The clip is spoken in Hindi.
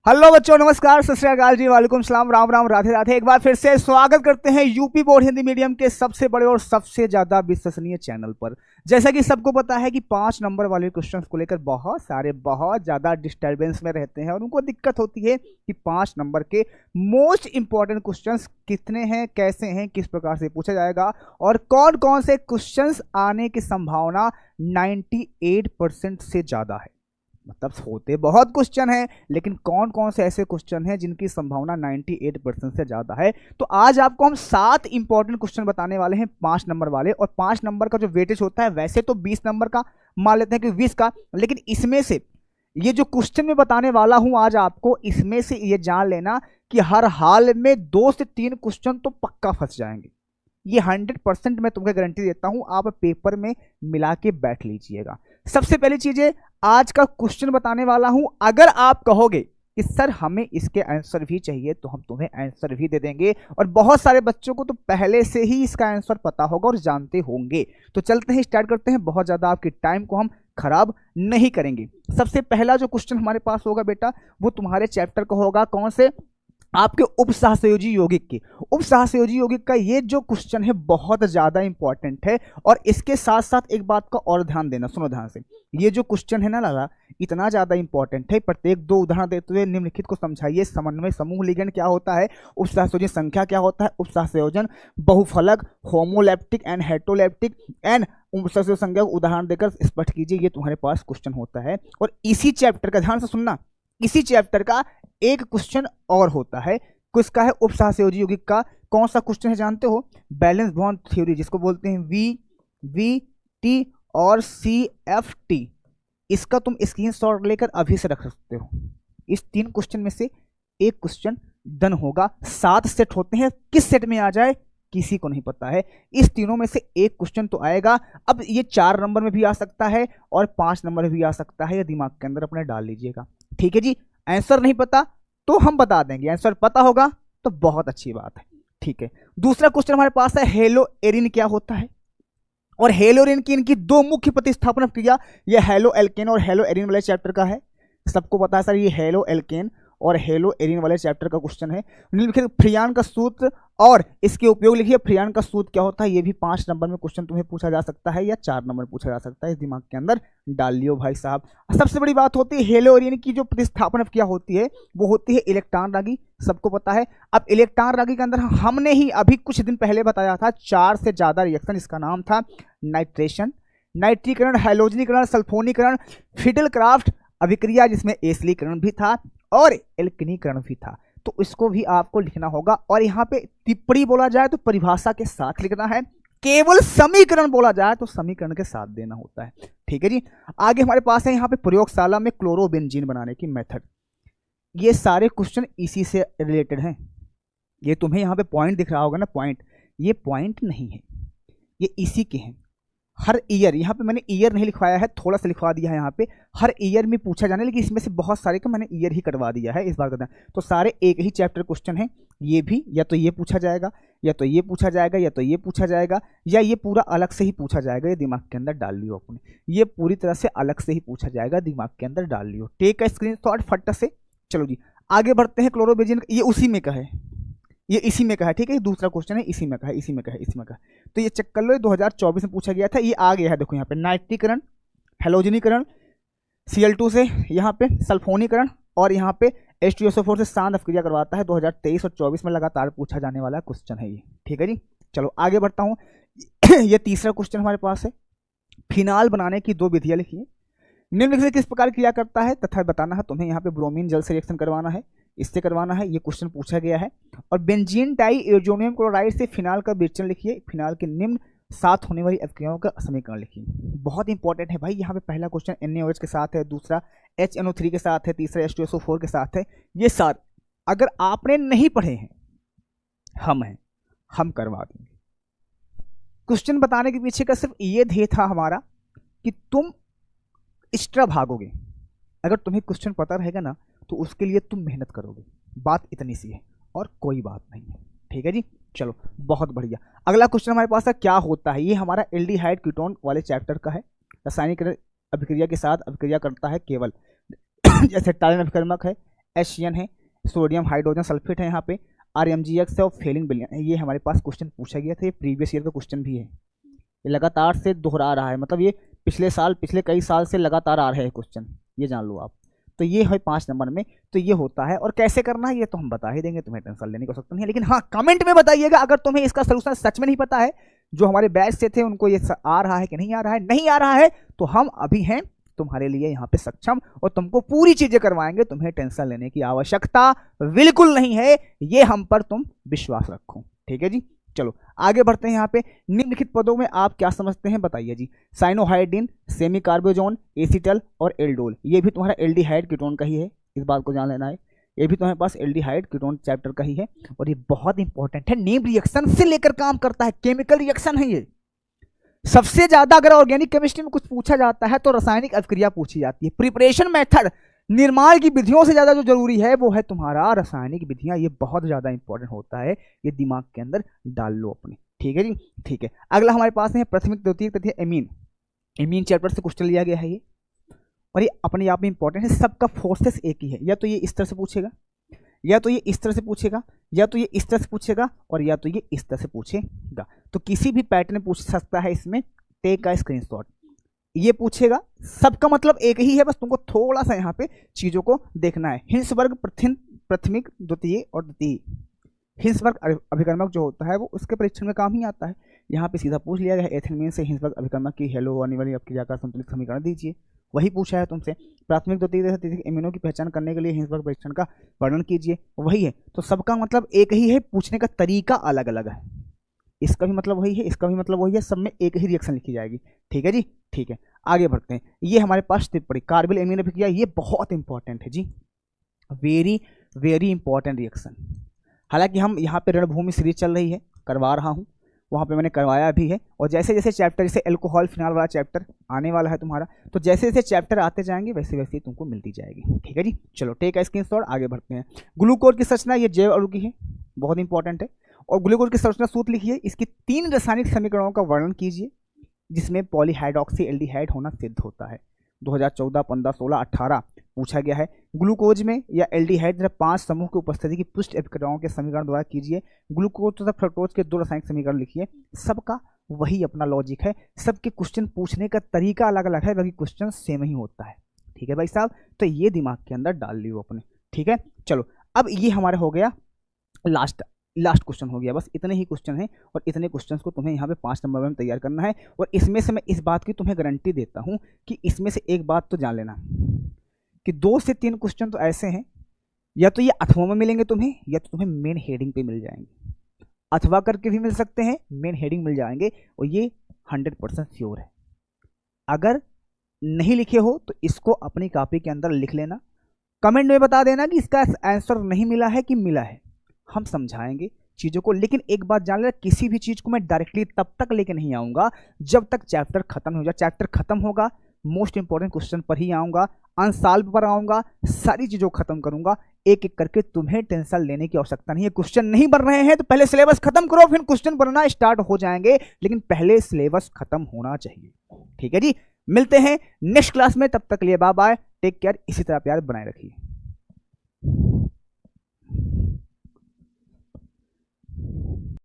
हेलो बच्चों, नमस्कार, सत श्री अकाल जी, वालेकुम सलाम, राम राम, राधे राधे। एक बार फिर से स्वागत करते हैं यूपी बोर्ड हिंदी मीडियम के सबसे बड़े और सबसे ज्यादा विश्वसनीय चैनल पर। जैसा कि सबको पता है कि 5 नंबर वाले क्वेश्चंस को लेकर बहुत ज्यादा डिस्टर्बेंस में रहते हैं और उनको दिक्कत होती है कि 5 नंबर के मोस्ट इंपॉर्टेंट क्वेश्चंस कितने हैं, कैसे हैं, किस प्रकार से पूछा जाएगा और कौन कौन से क्वेश्चंस आने की संभावना 98% से ज्यादा है। मतलब होते बहुत क्वेश्चन हैं, लेकिन कौन कौन से ऐसे क्वेश्चन हैं जिनकी संभावना 98% से ज़्यादा है। तो आज आपको हम 7 इंपॉर्टेंट क्वेश्चन बताने वाले हैं 5 नंबर वाले। और 5 नंबर का जो वेटेज होता है, वैसे तो 20 नंबर का मान लेते हैं कि 20 का, लेकिन इसमें से ये जो क्वेश्चन मैं बताने वाला हूं आज आपको, इसमें से ये जान लेना कि हर हाल में 2 से 3 क्वेश्चन तो पक्का फंस जाएंगे। ये 100% मैं तुमको गारंटी देता हूं। आप पेपर में मिला के बैठ लीजिएगा। सबसे पहली चीज है, आज का क्वेश्चन बताने वाला हूं। अगर आप कहोगे कि सर हमें इसके आंसर भी चाहिए, तो हम तुम्हें आंसर भी दे देंगे। और बहुत सारे बच्चों को तो पहले से ही इसका आंसर पता होगा और जानते होंगे। तो चलते हैं, स्टार्ट करते हैं। बहुत ज्यादा आपके टाइम को हम खराब नहीं करेंगे। सबसे पहला जो क्वेश्चन हमारे पास होगा बेटा, वो तुम्हारे चैप्टर का होगा। कौन से? आपके उपसहसंयोजी यौगिक के। उपसहसंयोजी यौगिक का ये जो क्वेश्चन है बहुत ज्यादा इंपॉर्टेंट है। और इसके साथ साथ एक बात का और ध्यान देना, सुनो ध्यान से। ये जो क्वेश्चन है ना लाला, इतना ज्यादा इंपॉर्टेंट है। प्रत्येक 2 उदाहरण देते हुए निम्नलिखित को समझाइए। समन्वय समूह लिगेंड क्या होता है, उपसहसंयोजी संख्या क्या होता है, उपसहसंयोजन, बहुफलक, होमोलैप्टिक एंड हेटरोलैप्टिक एंड उपसहसंयोजी संख्या को उदाहरण देकर स्पष्ट कीजिए। ये तुम्हारे पास क्वेश्चन होता है। और इसी चैप्टर का, ध्यान से सुनना, इसी चैप्टर का एक क्वेश्चन और होता है। किसका है? उपसहसंयोजी यौगिक का। कौन सा क्वेश्चन है जानते हो? बैलेंस बॉन्ड थ्योरी, जिसको बोलते हैं VVT और CFT। इसका तुम स्क्रीनशॉट लेकर अभी से रख सकते हो। इस 3 क्वेश्चन में से एक क्वेश्चन डन होगा। 7 सेट होते हैं, किस सेट में आ जाए किसी को नहीं पता है। इस तीनों में से एक क्वेश्चन तो आएगा। अब ये 4 नंबर में भी आ सकता है और 5 नंबर में भी आ सकता है। ये दिमाग के अंदर अपने डाल लीजिएगा, ठीक है जी। आंसर नहीं पता तो हम बता देंगे, आंसर पता होगा तो बहुत अच्छी बात है, ठीक है। दूसरा क्वेश्चन हमारे पास है, हेलो एरिन क्या होता है। और हेलो एरिन की इनकी 2 मुख्य प्रतिस्थापन क्रिया, ये हेलो एल्केन और हेलो एरिन वाले चैप्टर का है। सबको पता है सर, ये हेलो एल्केन और हेलो एरिन वाले चैप्टर का क्वेश्चन है। निम्नलिखित फ्रियान का सूत्र और इसके उपयोग लिखिए। फ्रियान का सूत्र क्या होता है, ये भी 5 नंबर में क्वेश्चन तुम्हें पूछा जा सकता है या 4 नंबर में पूछा जा सकता है। इस दिमाग के अंदर डाल लियो भाई साहब। सबसे बड़ी बात होती है, हेलो एरिन की जो प्रतिस्थापन क्या होती है, वो होती है इलेक्ट्रॉन रागी। सबको पता है। अब इलेक्ट्रॉन रागी के अंदर हमने ही अभी कुछ दिन पहले बताया था 4 से ज्यादा रिएक्शन। इसका नाम था नाइट्रेशन, नाइट्रीकरण, हैलोजनीकरण, सल्फोनीकरण, फिडलक्राफ्ट अभिक्रिया, जिसमें एसिलीकरण भी था और एल्कनीकरण भी था। तो इसको भी आपको लिखना होगा। और यहाँ पे टिप्पणी बोला जाए तो परिभाषा के साथ लिखना है। केवल समीकरण बोला जाए तो समीकरण के साथ देना होता है, ठीक है जी। आगे हमारे पास है यहाँ पे प्रयोगशाला में क्लोरोबेंजीन बनाने की मेथड। ये सारे क्वेश्चन इसी से रिलेटेड हैं। ये तुम्हें यहाँ पे पॉइंट दिख रहा होगा ना, पॉइंट, ये पॉइंट नहीं है, ये इसी के हैं। हर ईयर, यहाँ पे मैंने ईयर नहीं लिखवाया है, थोड़ा सा लिखवा दिया है यहाँ पे। हर ईयर में पूछा जाने, लेकिन इसमें से बहुत सारे का मैंने ईयर ही करवा दिया है इस बार का। तो सारे एक ही चैप्टर क्वेश्चन है। ये भी या तो ये पूछा जाएगा, या तो ये पूछा जाएगा, या तो ये पूछा जाएगा, या ये पूरा अलग से ही पूछा जाएगा। ये दिमाग के अंदर डाल लियो अपने, ये पूरी तरह से अलग से ही पूछा जाएगा, दिमाग के अंदर डाल लियो। टेक अ स्क्रीनशॉट फट से। चलो जी आगे बढ़ते हैं। क्लोरोबेंजीन, ये उसी में का है, ये इसी में का है, ठीक है। दूसरा क्वेश्चन है इसी में का है, इसी में का है, इसी में का है। तो ये चेक कर लो, ये 2024 में पूछा गया था, ये आ गया है। देखो यहाँ पे नाइट्रीकरण, हेलोजनीकरण, Cl2 से यहाँ पे सल्फोनीकरण, और यहाँ पे H2SO4 से सांद्र अभिक्रिया करवाता है। 2023 और 24 में लगातार पूछा जाने वाला क्वेश्चन है ये, ठीक है जी। चलो आगे बढ़ता हूँ। ये तीसरा क्वेश्चन हमारे पास है, फिनाल बनाने की 2 विधियां लिखिए। निम्नलिखित से किस प्रकार क्रिया करता है तथा बताना है तुम्हें। यहाँ पे ब्रोमीन जल से रिएक्शन करवाना है, इससे करवाना है, ये क्वेश्चन पूछा गया है। और बेंजीन डाई एजोनियम क्लोराइड से फिनाल का विचलन लिखिए। फिनाल के निम्न साथ होने वाली अभिक्रियाओं का समीकरण लिखिए। बहुत इंपॉर्टेंट है भाई। यहाँ पे पहला क्वेश्चन NaOH के साथ है, दूसरा HNO3 के साथ है, तीसरा H2SO4 के साथ है। ये सारे अगर आपने नहीं पढ़े हैं, हम करवा देंगे। क्वेश्चन बताने के पीछे का सिर्फ ये ध्येय था हमारा कि तुम एक्स्ट्रा भागोगे। अगर तुम्हें क्वेश्चन पता रहेगा ना, तो उसके लिए तुम मेहनत करोगे। बात इतनी सी है और कोई बात नहीं है, ठीक है जी। चलो बहुत बढ़िया। अगला क्वेश्चन हमारे पास है, क्या होता है। ये हमारा एल्डिहाइड कीटोन वाले चैप्टर का है। रासायनिक अभिक्रिया के साथ अभिक्रिया करता है केवल जैसे टालिन अभिकर्मक है, HCN है, सोडियम हाइड्रोजन सल्फेट है, यहाँ पे RMGX है और फेलिंग बिलियन है। ये हमारे पास क्वेश्चन पूछा गया था, ये प्रीवियस ईयर का क्वेश्चन भी है, ये लगातार से दोहरा रहा है, मतलब ये पिछले कई साल से लगातार आ रहे हैं क्वेश्चन, ये जान लो आप। तो ये है 5 नंबर में, तो ये होता है। और कैसे करना है ये तो हम बता ही देंगे, तुम्हें टेंशन लेने की आवश्यकता नहीं है। लेकिन हाँ, कमेंट में बताइएगा अगर तुम्हें इसका सलूशन सच में नहीं पता है, जो हमारे बैच से थे उनको ये आ रहा है कि नहीं आ रहा है। नहीं आ रहा है तो हम अभी हैं तुम्हारे लिए यहाँ पे सक्षम, और तुमको पूरी चीजें करवाएंगे, तुम्हें टेंशन लेने की आवश्यकता बिल्कुल नहीं है, ये हम पर तुम विश्वास रखो। ठीक है जी, चलो आगे बढ़ते हैं। यहाँ पे निम्नलिखित पदों में आप क्या समझते हैं बताइए जी। साइनोहाइड्रिन, सेमी कार्बोजोन, एसीटल और एल्डोल, ये भी तुम्हारा एल्डिहाइड कीटोन का ही है, इस बात को जान लेना है। ये भी तुम्हारे पास एल्डिहाइड कीटोन चैप्टर का ही है, और ये बहुत इंपॉर्टेंट है, नेम रिएक्शन से लेकर काम करता है, केमिकल रिएक्शन है ये। सबसे ज्यादा अगर ऑर्गेनिक केमिस्ट्री में कुछ पूछा जाता है तो रासायनिक अभिक्रिया पूछी जाती है। प्रिपरेशन मेथड, निर्माण की विधियों से ज्यादा जो जरूरी है वो है तुम्हारा रासायनिक विधियां, ये बहुत ज्यादा इंपॉर्टेंट होता है, ये दिमाग के अंदर डाल लो अपने। ठीक है जी, ठीक है। अगला हमारे पास है प्राथमिक, द्वितीयक तृतीय एमीन। एमीन चैप्टर से क्वेश्चन लिया गया है ये, और ये अपने आप में इंपॉर्टेंट है। सबका फोर्सेस एक ही है, या तो ये इस तरह से पूछेगा, या तो ये इस तरह से पूछेगा, या तो ये इस तरह से पूछेगा, और या तो ये इस तरह से पूछेगा। तो किसी भी पैटर्न पूछ सकता है इसमें, टेक का स्क्रीनशॉट। ये पूछेगा, सबका मतलब एक ही है, बस तुमको थोड़ा सा यहाँ पे चीजों को देखना है। हिंसवर्ग प्राथमिक, द्वितीय और द्वितीय। हिंसवर्ग अभिकर्मक जो होता है वो उसके परीक्षण में काम ही आता है। यहाँ पे सीधा पूछ लिया गया है, एथिलीन से हिंसवर्ग अभिकर्मक की हेलो आने वाली अपक्रिया का संतुलित समीकरण दीजिए, वही पूछा है तुमसे। प्राथमिक, द्वितीय, तृतीय एमिनो की पहचान करने के लिए हिंसवर्ग परीक्षण का वर्णन कीजिए, वही है। तो सबका मतलब एक ही है, पूछने का तरीका अलग अलग है। इसका भी मतलब वही है, इसका भी मतलब वही है, सब में एक ही रिएक्शन लिखी जाएगी। ठीक है जी, ठीक है। आगे बढ़ते हैं। ये हमारे पास टिप्पणी कार्बिल एमीन अभिक्रिया, ये बहुत इंपॉर्टेंट है जी, वेरी वेरी इंपॉर्टेंट रिएक्शन। हालांकि हम यहाँ पे रणभूमि सीरीज चल रही है, करवा रहा हूँ, वहाँ पे मैंने करवाया भी है, और जैसे जैसे चैप्टर, जैसे एल्कोहल फिनाल वाला चैप्टर आने वाला है तुम्हारा, तो जैसे जैसे चैप्टर आते जाएंगे वैसे वैसे तुमको मिलती जाएगी। ठीक है जी, चलो टेक स्क्रीनशॉट, आगे बढ़ते हैं। ग्लूकोज की संरचना, ये जैव अणु की है, बहुत इंपॉर्टेंट है। और ग्लूकोज की संरचना सूत्र लिखिए, इसकी 3 रासायनिक समीकरणों का वर्णन कीजिए जिसमें पॉलीहाइड्रोक्सी एल्डिहाइड होना सिद्ध होता है। 2014, 15, 16, 18 पूछा गया है। ग्लूकोज में या एल्डिहाइड 5 समूह की उपस्थिति की पुष्ट अभिक्रियाओं के समीकरण द्वारा कीजिए। ग्लूकोज तथा फ्रक्टोज के 2 रासायनिक समीकरण लिखिए। सबका वही अपना लॉजिक है, सबके क्वेश्चन पूछने का तरीका अलग अलग है, बाकी क्वेश्चन सेम ही होता है। ठीक है भाई साहब, तो ये दिमाग के अंदर डाल लियो अपने। ठीक है, चलो अब ये हमारा हो गया लास्ट क्वेश्चन हो गया, बस इतने ही क्वेश्चन हैं, और इतने क्वेश्चंस को तुम्हें यहाँ पे 5 नंबर में तैयार करना है। और इसमें से मैं इस बात की तुम्हें गारंटी देता हूँ कि इसमें से एक बात तो जान लेना कि 2 से 3 क्वेश्चन तो ऐसे हैं, या तो ये अथवा में मिलेंगे तुम्हें, या तो तुम्हें मेन हेडिंग पे मिल जाएंगे। अथवा करके भी मिल सकते हैं, मेन हेडिंग मिल जाएंगे, और ये 100% श्योर है। अगर नहीं लिखे हो तो इसको अपनी कॉपी के अंदर लिख लेना, कमेंट में बता देना कि इसका आंसर नहीं मिला है कि मिला है, हम समझाएंगे चीजों को। लेकिन एक बात जान लेना, किसी भी चीज को मैं डायरेक्टली तब तक लेके नहीं आऊंगा जब तक चैप्टर खत्म हो जाए। चैप्टर खत्म होगा, मोस्ट इंपॉर्टेंट क्वेश्चन पर ही आऊंगा, अनसॉल्व पर आऊंगा, सारी चीजों को खत्म करूंगा एक एक करके। तुम्हें टेंशन लेने की आवश्यकता नहीं है। क्वेश्चन नहीं बन रहे हैं तो पहले सिलेबस खत्म करो, फिर क्वेश्चन बनना स्टार्ट हो जाएंगे, लेकिन पहले सिलेबस खत्म होना चाहिए। ठीक है जी, मिलते हैं नेक्स्ट क्लास में, तब तक लिए बाय बाय, टेक केयर, इसी तरह प्यार बनाए रखिए।